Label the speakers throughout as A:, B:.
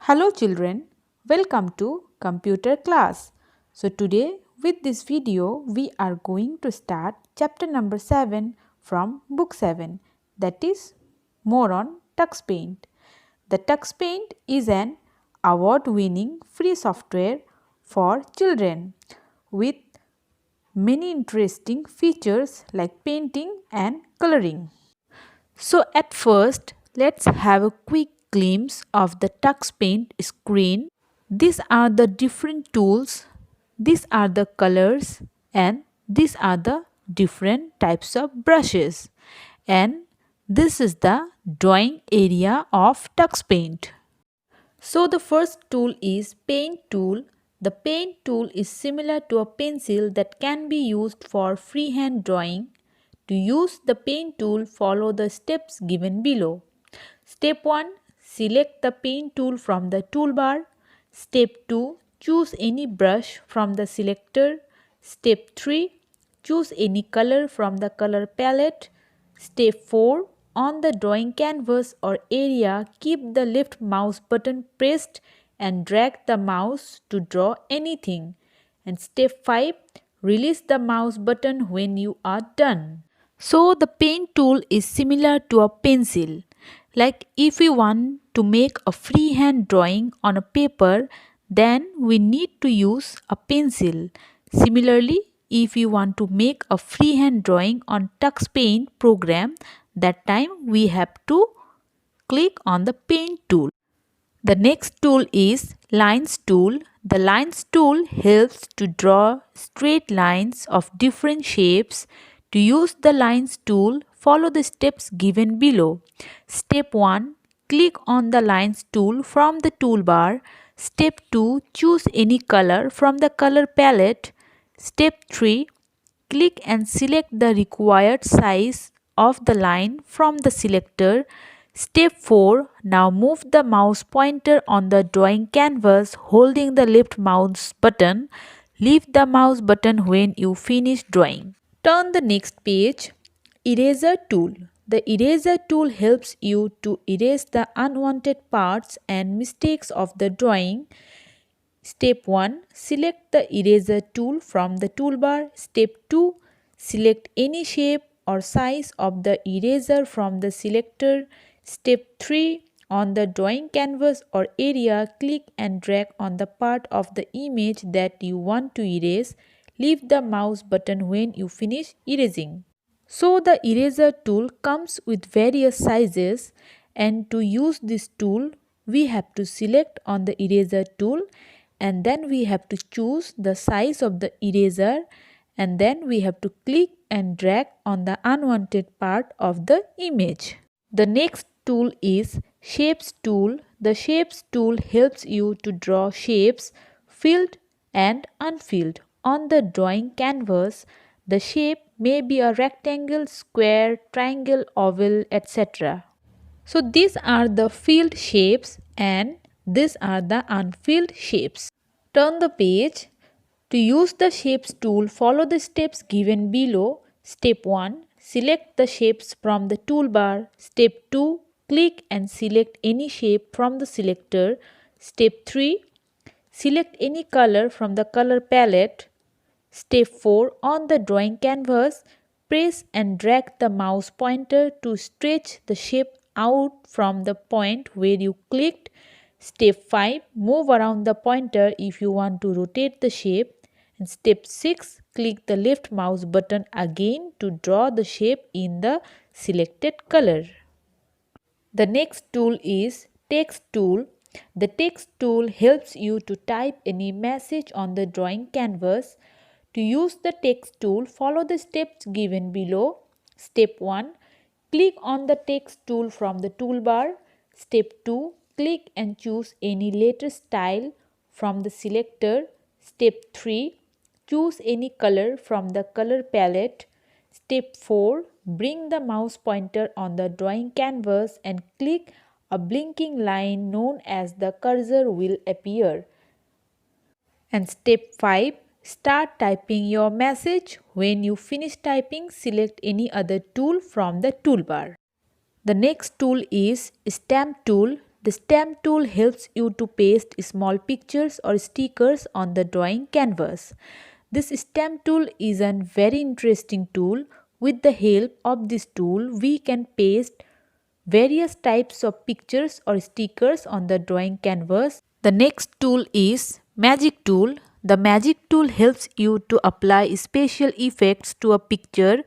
A: Hello children, welcome to computer class. So today with this video we are going to start chapter number 7 from book 7, that is more on TuxPaint. The TuxPaint is an award-winning free software for children with many interesting features like painting and coloring. So at first, let's have a quick glimpse of the TuxPaint screen. These are the different tools, these are the colors, and these are the different types of brushes. And this is the drawing area of TuxPaint. So the first tool is Paint tool. The Paint tool is similar to a pencil that can be used for freehand drawing. To use the Paint tool, follow the steps given below. Step 1. Select the Paint tool from the toolbar. Step 2. Choose any brush from the selector. Step 3. Choose any color from the color palette. Step 4. On the drawing canvas or area, keep the left mouse button pressed and drag the mouse to draw anything. And step 5. Release the mouse button when you are done. So the paint tool is similar to a pencil. Like if we want to make a freehand drawing on a paper, then we need to use a pencil. Similarly, if we want to make a freehand drawing on TuxPaint program, that time we have to click on the paint tool. The next tool is Lines tool. The Lines tool helps to draw straight lines of different shapes. To use the Lines tool, follow the steps given below. Step 1. Click on the Lines tool from the toolbar. Step 2. Choose any color from the color palette. Step 3. Click and select the required size of the line from the selector. Step 4. Now move the mouse pointer on the drawing canvas holding the left mouse button. Leave the mouse button when you finish drawing. Turn the next page. Eraser tool. The eraser tool helps you to erase the unwanted parts and mistakes of the drawing. Step 1. Select the eraser tool from the toolbar. Step 2. Select any shape or size of the eraser from the selector. Step 3. On the drawing canvas or area, click and drag on the part of the image that you want to erase. Leave the mouse button when you finish erasing. So the eraser tool comes with various sizes, and to use this tool we have to select on the eraser tool and then we have to choose the size of the eraser and then we have to click and drag on the unwanted part of the image. The next tool is Shapes tool. The Shapes tool helps you to draw shapes, filled and unfilled, on the drawing canvas. The shape may be a rectangle, square, triangle, oval, etc. So these are the filled shapes and these are the unfilled shapes. Turn the page. To use the Shapes tool, follow the steps given below. Step 1. Select the shapes from the toolbar. Step 2. Click and select any shape from the selector. Step 3. Select any color from the color palette. Step 4. On the drawing canvas, press and drag the mouse pointer to stretch the shape out from the point where you clicked. Step 5. Move around the pointer if you want to rotate the shape. And step 6. Click the left mouse button again to draw the shape in the selected color. The next tool is Text tool. The Text tool helps you to type any message on the drawing canvas. To use the Text tool, follow the steps given below. Step 1. Click on the Text tool from the toolbar. Step 2. Click and choose any letter style from the selector. Step 3. Choose any color from the color palette. Step 4. Bring the mouse pointer on the drawing canvas and click a blinking line known as the cursor will appear. And step 5. Start typing your message. When you finish typing, select any other tool from the toolbar. The next tool is Stamp tool. The stamp tool helps you to paste small pictures or stickers on the drawing canvas. This stamp tool is a very interesting tool. With the help of this tool, we can paste various types of pictures or stickers on the drawing canvas. The next tool is Magic Tool. The Magic Tool helps you to apply special effects to a picture.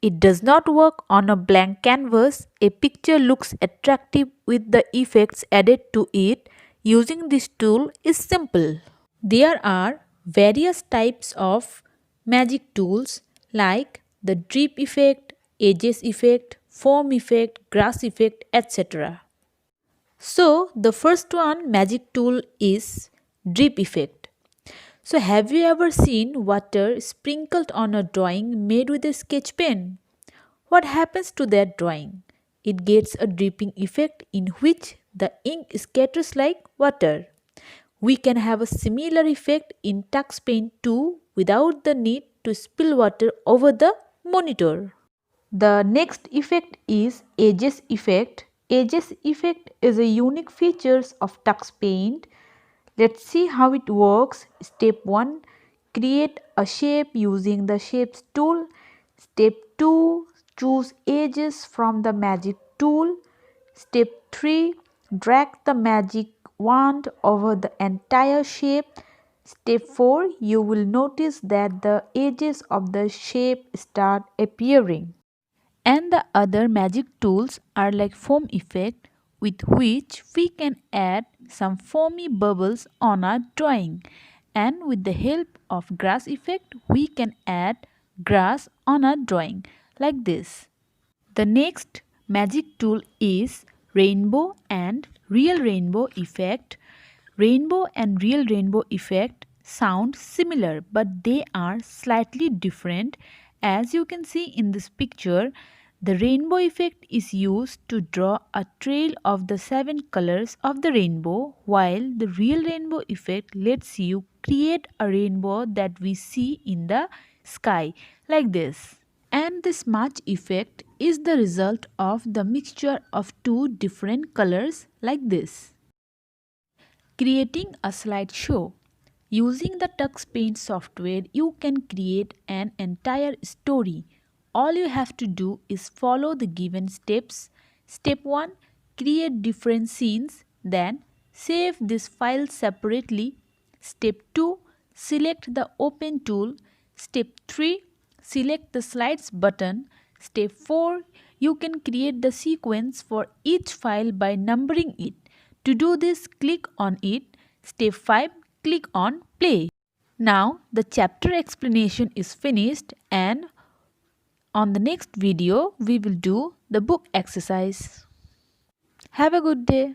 A: It does not work on a blank canvas. A picture looks attractive with the effects added to it. Using this tool is simple. There are various types of magic tools like the drip effect, edges effect, foam effect, grass effect, etc. So the first one magic tool is drip effect. So have you ever seen water sprinkled on a drawing made with a sketch pen? What happens to that drawing? It gets a dripping effect in which the ink scatters like water. We can have a similar effect in tux paint too without the need to spill water over the monitor. The next effect is edges effect. Edges effect is a unique feature of tux paint. Let's see how it works. Step 1, create a shape using the shapes tool. Step 2, choose edges from the magic tool. Step 3, drag the magic wand over the entire shape. Step 4, you will notice that the edges of the shape start appearing. And the other magic tools are like foam effect, with which we can add some foamy bubbles on our drawing, and with the help of grass effect we can add grass on our drawing like this. The next magic tool is rainbow and real rainbow effect. Rainbow and real rainbow effect sound similar, but they are slightly different. As you can see in this picture, the rainbow effect is used to draw a trail of the 7 colors of the rainbow, while the real rainbow effect lets you create a rainbow that we see in the sky like this. And the smudge effect is the result of the mixture of 2 different colors like this. Creating a slideshow. Using the Tux Paint software, you can create an entire story. All you have to do is follow the given steps. Step 1, create different scenes, then save this file separately. Step 2, select the Open tool. Step 3, select the Slides button. Step 4, you can create the sequence for each file by numbering it. To do this, click on it. Step 5, click on play. Now the chapter explanation is finished, and on the next video we will do the book exercise. Have a good day.